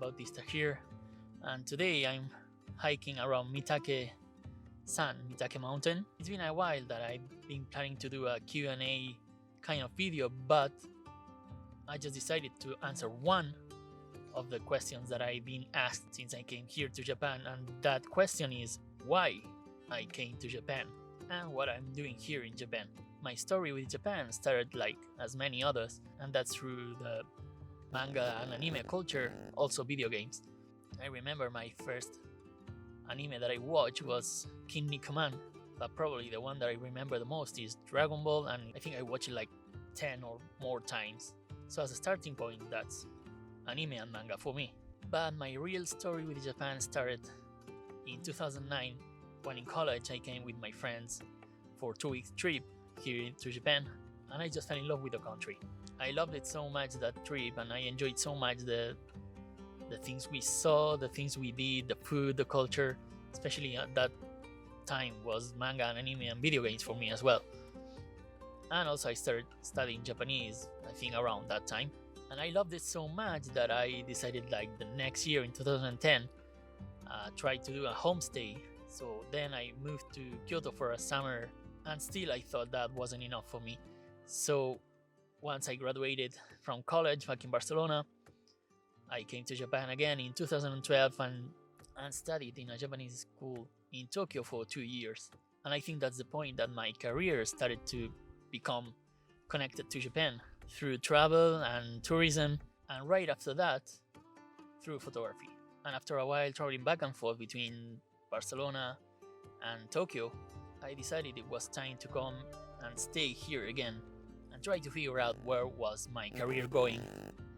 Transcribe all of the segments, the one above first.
Bautista here, and today I'm hiking around Mitake Mountain. It's been a while that I've been planning to do a Q&A kind of video, but I just decided to answer one of the questions that I've been asked since I came here to Japan, and that question is why I came to Japan and what I'm doing here in Japan. My story with Japan started like as many others, and that's through the manga and anime culture, also video games. I remember my first anime that I watched was King Nikuman, but probably the one that I remember the most is Dragon Ball, and I think I watched it like 10 or more times. So as a starting point, that's anime and manga for me. But my real story with Japan started in 2009 when in college I came with my friends for a 2-week trip here to Japan, and I just fell in love with the country. I loved it so much, that trip, and I enjoyed so much the things we saw, the things we did, the food, the culture. Especially at that time was manga and anime and video games for me as well. And also I started studying Japanese, I think around that time. And I loved it so much that I decided like the next year in 2010 try to do a homestay. So then I moved to Kyoto for a summer, and still I thought that wasn't enough for me. So once I graduated from college back in Barcelona, I came to Japan again in 2012 and studied in a Japanese school in Tokyo for 2 years. And I think that's the point that my career started to become connected to Japan through travel and tourism, and right after that through photography. And after a while traveling back and forth between Barcelona and Tokyo, I decided it was time to come and stay here again and try to figure out where was my career going.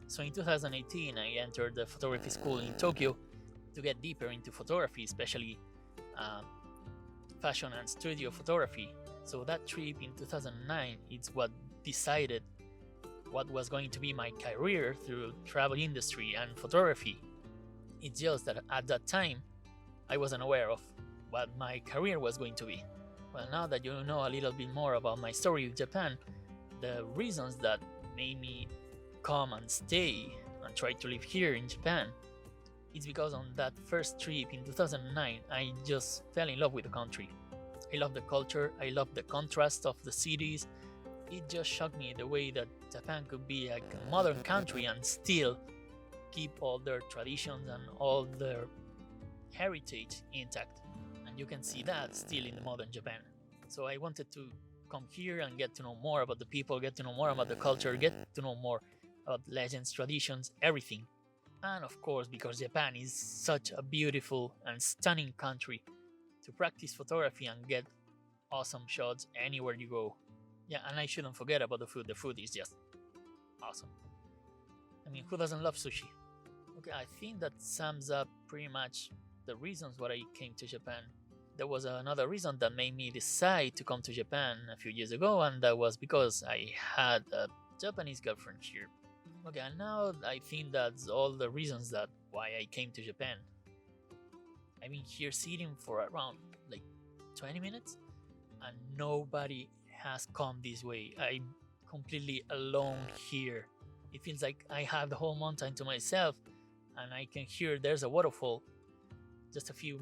So in 2018 I entered the photography school in Tokyo to get deeper into photography, especially fashion and studio photography. So that trip in 2009 is what decided what was going to be my career through travel industry and photography. It's just that at that time I wasn't aware of what my career was going to be. Well, now that you know a little bit more about my story with Japan, the reasons that made me come and stay and try to live here in Japan, it's because on that first trip in 2009 I just fell in love with the country. I love the culture, I love the contrast of the cities. It just shocked me the way that Japan could be like a modern country and still keep all their traditions and all their heritage intact. And you can see that still in the modern Japan. So I wanted to come here and get to know more about the people, get to know more about the culture, get to know more about legends, traditions, everything. And of course, because Japan is such a beautiful and stunning country, to practice photography and get awesome shots anywhere you go. Yeah, and I shouldn't forget about the food. The food is just awesome. I mean, who doesn't love sushi? Okay, I think that sums up pretty much the reasons why I came to Japan. There was another reason that made me decide to come to Japan a few years ago, and that was because I had a Japanese girlfriend here. Okay, and now I think that's all the reasons that why I came to Japan. I've been here sitting for around like 20 minutes and nobody has come this way. I'm completely alone here. It feels like I have the whole mountain to myself, and I can hear there's a waterfall just a few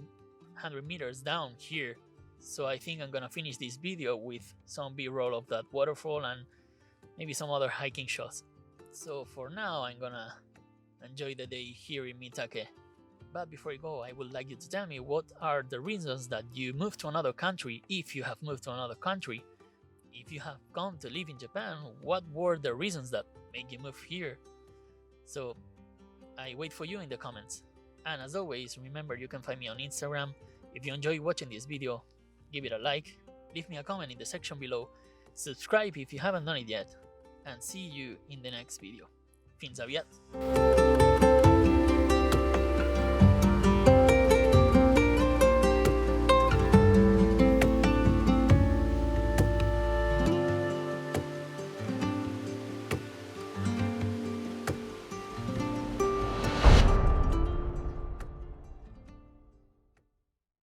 100 meters down here. So I think I'm gonna finish this video with some b-roll of that waterfall and maybe some other hiking shots. So for now I'm gonna enjoy the day here in Mitake. But before I go, I would like you to tell me what are the reasons that you moved to another country, if you have moved to another country. If you have come to live in Japan, what were the reasons that made you move here? So I wait for you in the comments. And as always, remember you can find me on Instagram. If you enjoy watching this video, give it a like, leave me a comment in the section below, subscribe if you haven't done it yet, and see you in the next video. Fins aviat!